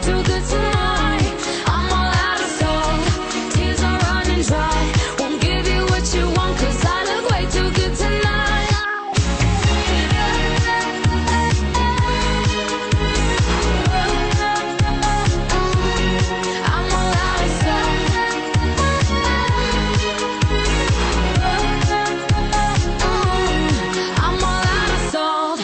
too good tonight. I'm all out of salt, tears are running dry. Won't give you what you want, 'cause I look way too good tonight. I'm all out of salt. I'm all out of salt.